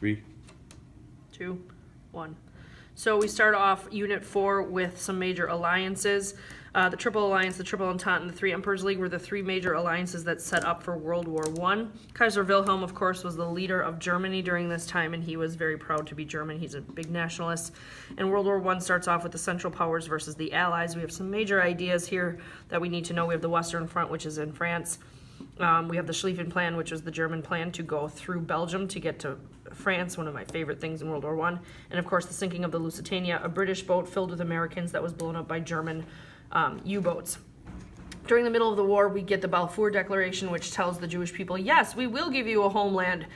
3, 2, 1. So we start off Unit 4 with some major alliances. The Triple Alliance, the Triple Entente, and the Three Emperors League were the three major alliances that set up for World War I. Kaiser Wilhelm, of course, was the leader of Germany during this time, and he was very proud to be German. He's a big nationalist. And World War I starts off with the Central Powers versus the Allies. We have some major ideas here that we need to know. We have the Western Front, which is in France. We have the Schlieffen Plan, which was the German plan to go through Belgium to get to France, one of my favorite things in World War I. And of course, the sinking of the Lusitania, a British boat filled with Americans that was blown up by German U-boats. During the middle of the war, we get the Balfour Declaration, which tells the Jewish people, yes, we will give you a homeland, ...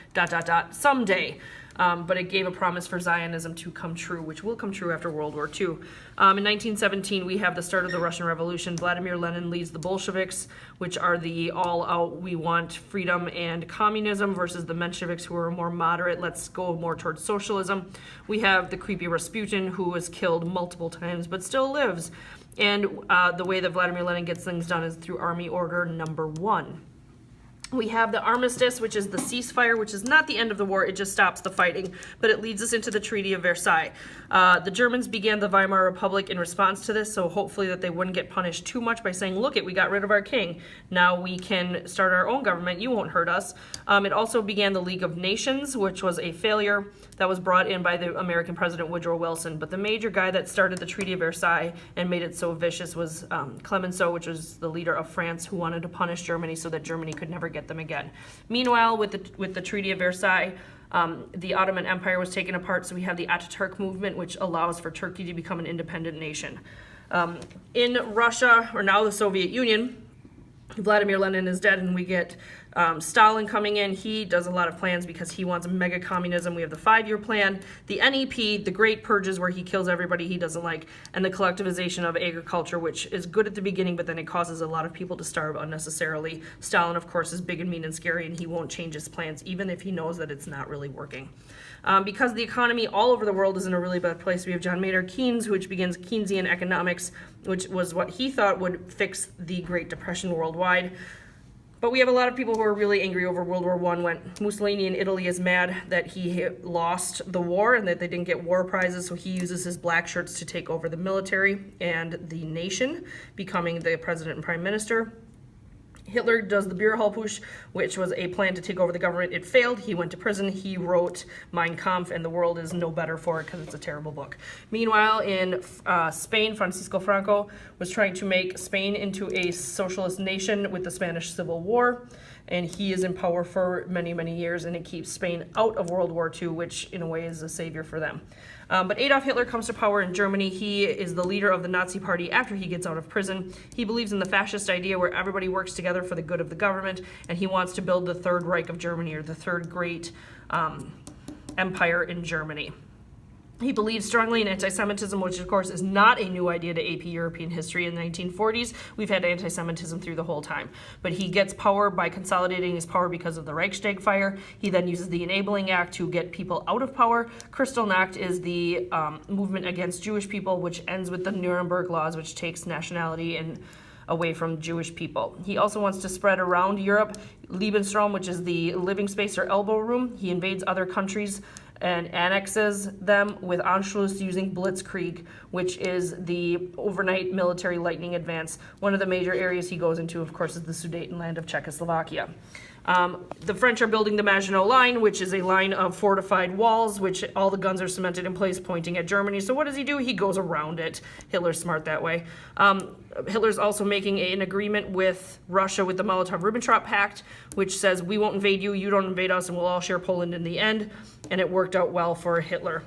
someday. But it gave a promise for Zionism to come true, which will come true after World War II. In 1917, we have the start of the Russian Revolution. Vladimir Lenin leads the Bolsheviks, which are the all-out, we want freedom and communism, versus the Mensheviks, who are more moderate, let's go more towards socialism. We have the creepy Rasputin, who was killed multiple times, but still lives. And the way that Vladimir Lenin gets things done is through Army Order Number 1. We have the armistice, which is the ceasefire, which is not the end of the war, it just stops the fighting, but it leads us into the Treaty of Versailles. The Germans began the Weimar Republic in response to this, so hopefully that they wouldn't get punished too much by saying, look we got rid of our king, now we can start our own government, you won't hurt us. It also began the League of Nations, which was a failure that was brought in by the American President Woodrow Wilson, but the major guy that started the Treaty of Versailles and made it so vicious was Clemenceau, which was the leader of France, who wanted to punish Germany so that Germany could never get them again. Meanwhile, with the Treaty of Versailles, the Ottoman Empire was taken apart, so we have the Ataturk movement, which allows for Turkey to become an independent nation. In Russia, or now the Soviet Union, Vladimir Lenin is dead, and we get Stalin coming in. He does a lot of plans because he wants mega communism. We have the 5-year plan, the NEP, the Great Purges, where he kills everybody he doesn't like, and the collectivization of agriculture, which is good at the beginning, but then it causes a lot of people to starve unnecessarily. Stalin, of course, is big and mean and scary, and he won't change his plans, even if he knows that it's not really working. Because the economy all over the world is in a really bad place, we have John Maynard Keynes, which begins Keynesian economics, which was what he thought would fix the Great Depression worldwide. But we have a lot of people who are really angry over World War I when Mussolini in Italy is mad that he lost the war and that they didn't get war prizes, so he uses his black shirts to take over the military and the nation, becoming the president and prime minister. Hitler does the Bührerhallputsch, which was a plan to take over the government. It failed. He went to prison. He wrote Mein Kampf, and the world is no better for it because it's a terrible book. Meanwhile, in Spain, Francisco Franco was trying to make Spain into a socialist nation with the Spanish Civil War, and he is in power for many, many years, and it keeps Spain out of World War II, which in a way is a savior for them. But Adolf Hitler comes to power in Germany. He is the leader of the Nazi Party after he gets out of prison. He believes in the fascist idea where everybody works together for the good of the government, and he wants to build the Third Reich of Germany, or the third great empire in Germany. He believes strongly in anti-Semitism, which of course is not a new idea to AP European history. In the 1940s, we've had anti-Semitism through the whole time. But he gets power by consolidating his power because of the Reichstag fire. He then uses the Enabling Act to get people out of power. Kristallnacht is the movement against Jewish people, which ends with the Nuremberg laws, which takes nationality and away from Jewish people. He also wants to spread around Europe Lebensraum, which is the living space or elbow room. He invades other countries and annexes them with Anschluss using Blitzkrieg, which is the overnight military lightning advance. One of the major areas he goes into, of course, is the Sudetenland of Czechoslovakia. The French are building the Maginot Line, which is a line of fortified walls, which all the guns are cemented in place pointing at Germany. So what does he do? He goes around it. Hitler's smart that way. Hitler's also making an agreement with Russia with the Molotov-Ribbentrop Pact, which says we won't invade you, you don't invade us, and we'll all share Poland in the end. And it worked out well for Hitler.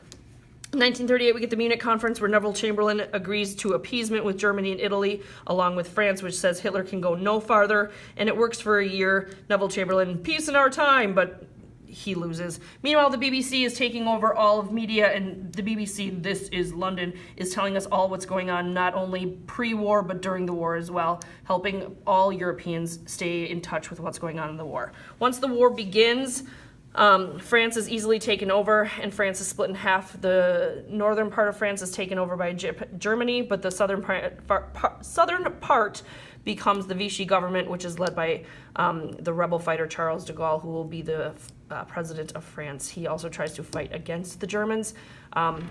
In 1938, we get the Munich Conference, where Neville Chamberlain agrees to appeasement with Germany and Italy, along with France, which says Hitler can go no farther, and it works for a year. Neville Chamberlain, peace in our time, but he loses. Meanwhile, the BBC is taking over all of media, and the BBC, This Is London, is telling us all what's going on, not only pre-war, but during the war as well, helping all Europeans stay in touch with what's going on in the war. Once the war begins, France is easily taken over, and France is split in half. The northern part of France is taken over by Germany, but the southern part becomes the Vichy government, which is led by the rebel fighter Charles de Gaulle, who will be the president of France. He also tries to fight against the Germans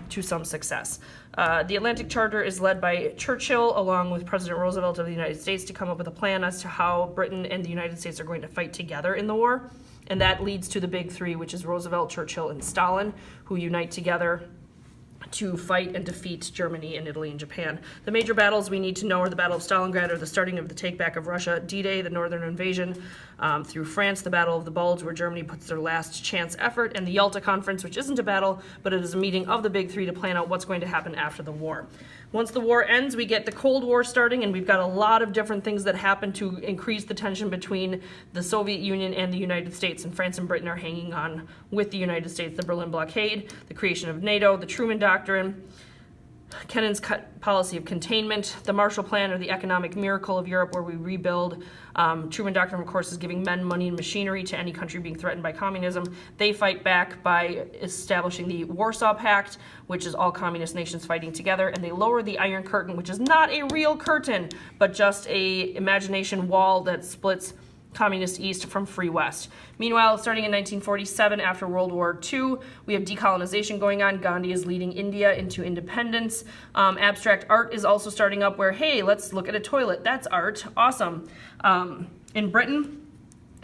to some success. The Atlantic Charter is led by Churchill along with President Roosevelt of the United States to come up with a plan as to how Britain and the United States are going to fight together in the war. And that leads to the big three, which is Roosevelt, Churchill, and Stalin, who unite together to fight and defeat Germany and Italy and Japan. The major battles we need to know are the Battle of Stalingrad, or the starting of the takeback of Russia, D-Day, the northern invasion through France, the Battle of the Bulge, where Germany puts their last chance effort, and the Yalta Conference, which isn't a battle, but it is a meeting of the big three to plan out what's going to happen after the war. Once the war ends, we get the Cold War starting, and we've got a lot of different things that happen to increase the tension between the Soviet Union and the United States, and France and Britain are hanging on with the United States. The Berlin Blockade, the creation of NATO, the Truman Doctrine, Kennan's policy of containment, the Marshall Plan, or the economic miracle of Europe, where we rebuild. Truman Doctrine, of course, is giving men, money, and machinery to any country being threatened by communism. They fight back by establishing the Warsaw Pact, which is all communist nations fighting together, and they lower the Iron Curtain, which is not a real curtain, but just a imagination wall that splits Communist East from Free West. Meanwhile, starting in 1947, after World War II, we have decolonization going on. Gandhi is leading India into independence. Abstract art is also starting up where, hey, let's look at a toilet. That's art. Awesome. In Britain,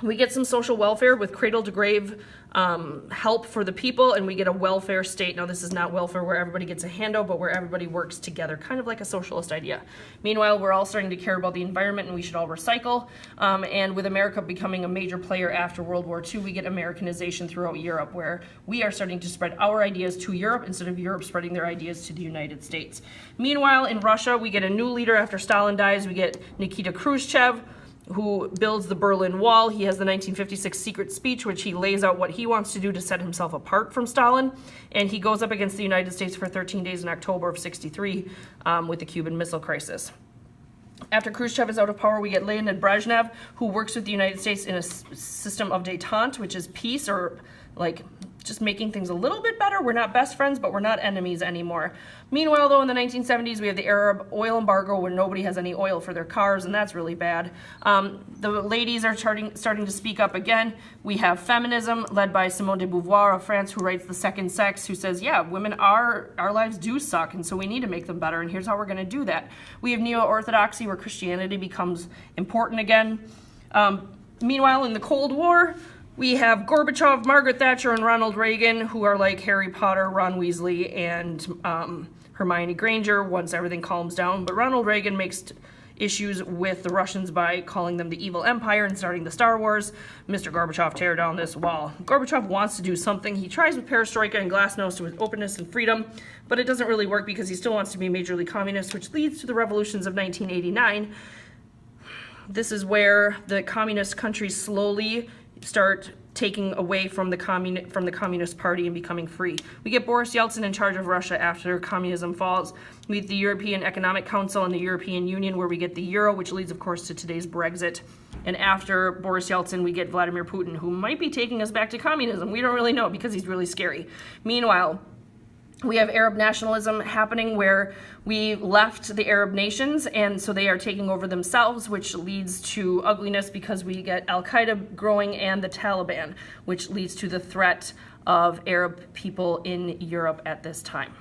we get some social welfare with cradle-to-grave help for the people, and we get a welfare state. Now, this is not welfare where everybody gets a handout, but where everybody works together, kind of like a socialist idea. Meanwhile, we're all starting to care about the environment, and we should all recycle. And with America becoming a major player after World War II, we get Americanization throughout Europe, where we are starting to spread our ideas to Europe instead of Europe spreading their ideas to the United States. Meanwhile, in Russia, we get a new leader after Stalin dies. We get Nikita Khrushchev, who builds the Berlin Wall. He has the 1956 secret speech, which he lays out what he wants to do to set himself apart from Stalin. And he goes up against the United States for 13 days in October of '63 with the Cuban Missile Crisis. After Khrushchev is out of power, we get Leonid Brezhnev, who works with the United States in a system of détente, which is peace, or like just making things a little bit better. We're not best friends, but we're not enemies anymore. Meanwhile, though, in the 1970s, we have the Arab oil embargo where nobody has any oil for their cars, and that's really bad. The ladies are starting to speak up again. We have feminism led by Simone de Beauvoir of France, who writes The Second Sex, who says, yeah, women our lives do suck, and so we need to make them better, and here's how we're going to do that. We have neo-orthodoxy, where Christianity becomes important again. Meanwhile, in the Cold War, we have Gorbachev, Margaret Thatcher, and Ronald Reagan, who are like Harry Potter, Ron Weasley, and Hermione Granger once everything calms down. But Ronald Reagan makes issues with the Russians by calling them the evil empire and starting the Star Wars. Mr. Gorbachev, tear down this wall. Gorbachev wants to do something. He tries with perestroika and glasnost with openness and freedom, but it doesn't really work because he still wants to be majorly communist, which leads to the revolutions of 1989. This is where the communist countries slowly start taking away from the Communist Party and becoming free. We get Boris Yeltsin in charge of Russia after communism falls. We get the European Economic Council and the European Union, where we get the euro, which leads, of course, to today's Brexit. And after Boris Yeltsin, we get Vladimir Putin, who might be taking us back to communism. We don't really know because he's really scary. Meanwhile, we have Arab nationalism happening where we left the Arab nations, and so they are taking over themselves, which leads to ugliness because we get Al-Qaeda growing and the Taliban, which leads to the threat of Arab people in Europe at this time.